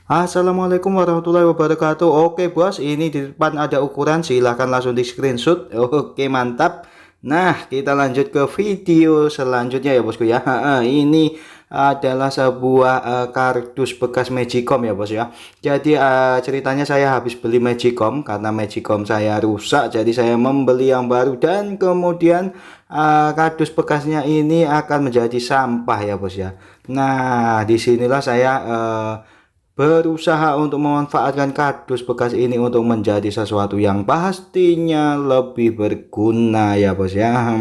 Assalamualaikum warahmatullahi wabarakatuh. Oke bos, ini di depan ada ukuran, silahkan langsung di screenshot. Oke mantap. Nah, kita lanjut ke video selanjutnya ya bosku ya. Ini adalah sebuah kardus bekas Magicom ya bos ya. Jadi ceritanya saya habis beli Magicom karena Magicom saya rusak, jadi saya membeli yang baru dan kemudian kardus bekasnya ini akan menjadi sampah ya bos ya. Nah, disinilah saya berusaha untuk memanfaatkan kardus bekas ini untuk menjadi sesuatu yang pastinya lebih berguna ya bos ya.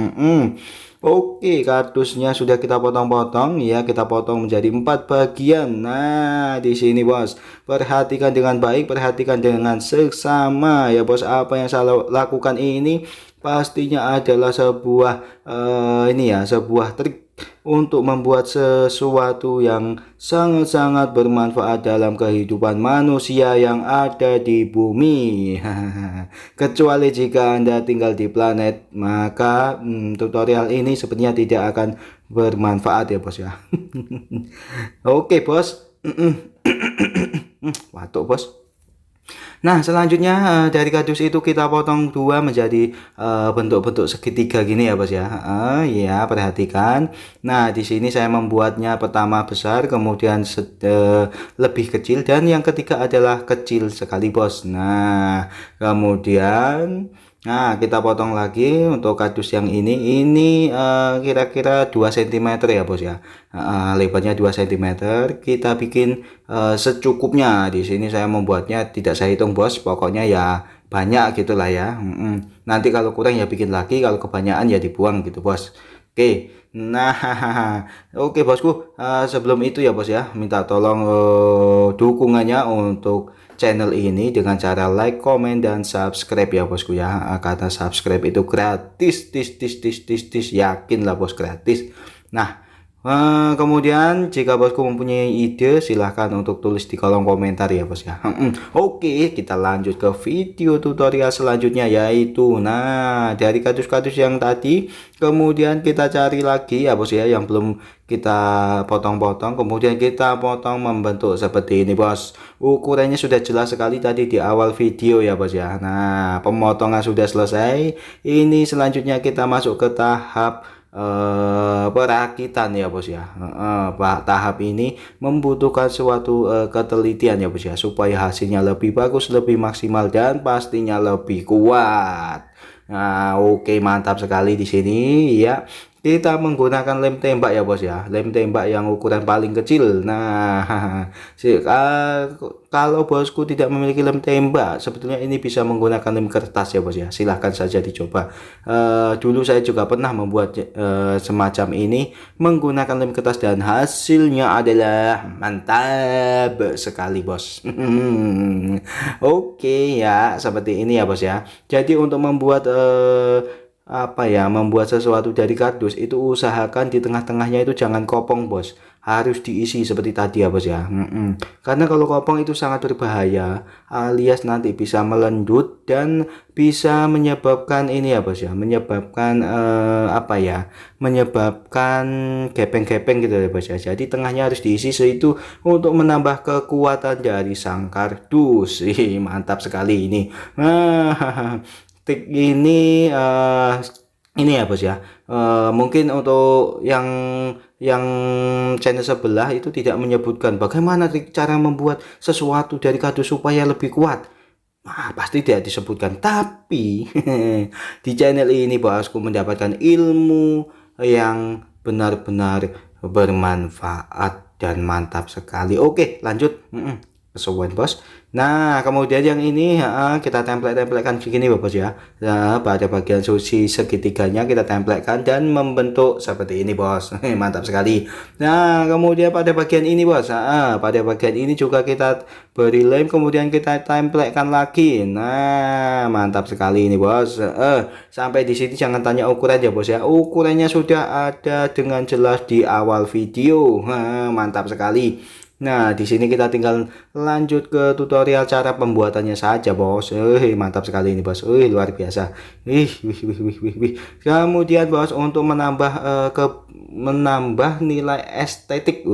Oke, kardusnya sudah kita potong-potong ya, kita potong menjadi 4 bagian. Nah, di sini bos, perhatikan dengan baik, perhatikan dengan seksama ya bos. Apa yang saya lakukan ini pastinya adalah sebuah ini ya, sebuah trik untuk membuat sesuatu yang sangat-sangat bermanfaat dalam kehidupan manusia yang ada di bumi. Kecuali jika Anda tinggal di planet, maka tutorial ini sepertinya tidak akan bermanfaat ya bos ya. Oke bos. Waduh bos. Nah, selanjutnya dari kardus itu kita potong dua menjadi bentuk-bentuk segitiga gini ya, Bos ya. Ya, perhatikan. Nah, di sini saya membuatnya pertama besar, kemudian lebih kecil dan yang ketiga adalah kecil sekali, Bos. Nah, kemudian kita potong lagi untuk kardus yang ini kira-kira 2 cm ya, Bos ya. Lebarnya 2 cm. Kita bikin secukupnya. Di sini saya membuatnya tidak saya hitung bos, pokoknya ya banyak gitulah ya. Nanti kalau kurang ya bikin lagi, kalau kebanyakan ya dibuang gitu bos. Oke, nah oke bosku, sebelum itu ya bos ya, minta tolong dukungannya untuk channel ini dengan cara like, comment, dan subscribe ya bosku ya. Karena subscribe itu gratis, yakin lah bos gratis. Nah, kemudian jika bosku mempunyai ide silahkan untuk tulis di kolom komentar ya bos ya. Oke, kita lanjut ke video tutorial selanjutnya, yaitu dari kardus-kardus yang tadi kemudian kita cari lagi ya bos ya yang belum kita potong-potong, kemudian kita potong membentuk seperti ini bos. Ukurannya sudah jelas sekali tadi di awal video ya bos ya. Nah, pemotongan sudah selesai. Ini selanjutnya kita masuk ke tahap perakitan ya bos ya. Tahap ini membutuhkan suatu ketelitian ya bos ya, supaya hasilnya lebih bagus, lebih maksimal, dan pastinya lebih kuat. Nah, oke mantap sekali di sini ya. Kita menggunakan lem tembak ya bos ya, lem tembak yang ukuran paling kecil. Nah, kalau bosku tidak memiliki lem tembak, sebetulnya ini bisa menggunakan lem kertas ya bos ya. Silahkan saja dicoba. Dulu saya juga pernah membuat semacam ini menggunakan lem kertas dan hasilnya adalah mantap sekali bos. Oke ya, seperti ini ya bos ya. Jadi untuk membuat membuat sesuatu dari kardus itu usahakan di tengah-tengahnya itu jangan kopong bos, harus diisi seperti tadi ya bos ya. Karena kalau kopong itu sangat berbahaya, alias nanti bisa melendut dan bisa menyebabkan ini ya bos ya, menyebabkan menyebabkan gepeng-gepeng gitu ya bos ya. Jadi tengahnya harus diisi itu untuk menambah kekuatan dari sang kardus. Mantap sekali ini. Trik ini ya bos ya, mungkin untuk yang channel sebelah itu tidak menyebutkan bagaimana trik cara membuat sesuatu dari kardus supaya lebih kuat. Pasti tidak disebutkan, tapi di channel ini bosku mendapatkan ilmu yang benar-benar bermanfaat dan mantap sekali. Oke lanjut. Kesuwen bos. Nah kemudian yang ini kita template-templekan begini bos ya. Nah, pada bagian susi segitiganya kita templekan dan membentuk seperti ini bos. Mantap sekali. Nah kemudian pada bagian ini bos, pada bagian ini juga kita beri lem, kemudian kita templekan lagi. Nah mantap sekali ini bos. Sampai di sini jangan tanya ukuran ya bos ya, ukurannya sudah ada dengan jelas di awal video. Mantap sekali. Nah, di sini kita tinggal lanjut ke tutorial cara pembuatannya saja, bos. Mantap sekali ini, bos. Luar biasa. Wih. Kemudian, bos, untuk menambah menambah nilai estetik.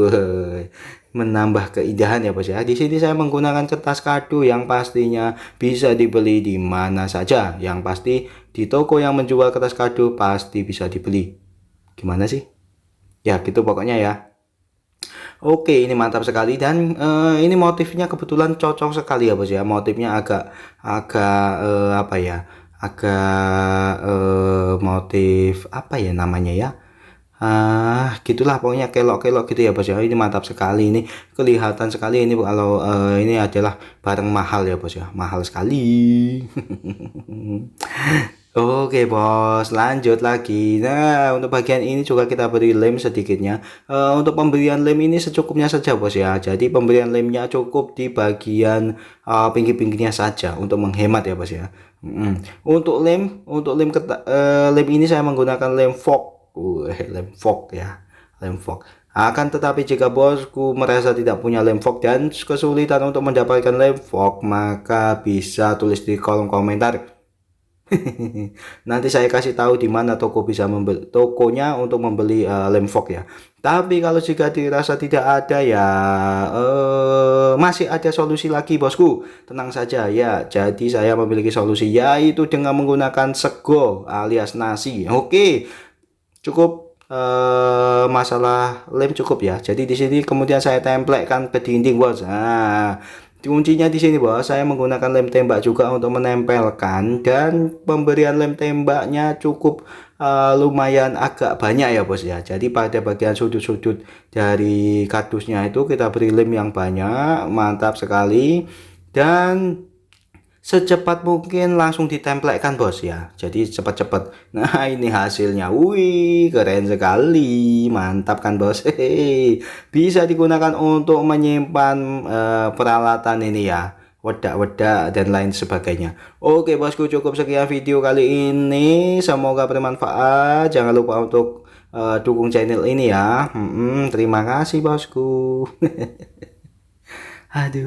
menambah keindahan ya bos ya. Di sini saya menggunakan kertas kado yang pastinya bisa dibeli di mana saja. Yang pasti di toko yang menjual kertas kado pasti bisa dibeli. Gimana sih? Ya gitu pokoknya ya. Oke, ini mantap sekali dan ini motifnya kebetulan cocok sekali ya bos ya. Motifnya agak agak apa ya? Agak motif apa ya namanya ya? Gitulah pokoknya kelok-kelok gitu ya bos ya. Ini mantap sekali, ini kelihatan sekali ini kalau ini adalah barang mahal ya bos ya, mahal sekali. Oke bos, lanjut lagi. Nah, untuk bagian ini juga kita beri lem sedikitnya. Untuk pemberian lem ini secukupnya saja bos ya. Jadi pemberian lemnya cukup di bagian pinggir-pinggirnya saja untuk menghemat ya bos ya. Untuk lem ini saya menggunakan lem fog. Lem fog ya, lem fog. Akan tetapi jika bosku merasa tidak punya lem fog dan kesulitan untuk mendapatkan lem fog, maka bisa tulis di kolom komentar. Nanti saya kasih tahu di mana toko bisa membeli tokonya untuk membeli lem fog ya. Tapi kalau jika dirasa tidak ada ya masih ada solusi lagi bosku. Tenang saja ya. Jadi saya memiliki solusi yaitu dengan menggunakan sego alias nasi. Oke. Cukup masalah lem cukup ya. Jadi di sini kemudian saya tempelkan ke dinding bos. Nah, kuncinya di sini bos, saya menggunakan lem tembak juga untuk menempelkan dan pemberian lem tembaknya cukup lumayan agak banyak ya bos ya. Jadi pada bagian sudut-sudut dari kardusnya itu kita beri lem yang banyak, mantap sekali dan secepat mungkin langsung ditempelkan bos ya. Jadi cepat-cepat. Nah ini hasilnya, wih keren sekali, mantap kan bos. Hehehe. Bisa digunakan untuk menyimpan peralatan ini ya, wedak-wedak dan lain sebagainya. Oke bosku, cukup sekian video kali ini, semoga bermanfaat. Jangan lupa untuk dukung channel ini ya. Terima kasih bosku. Aduh.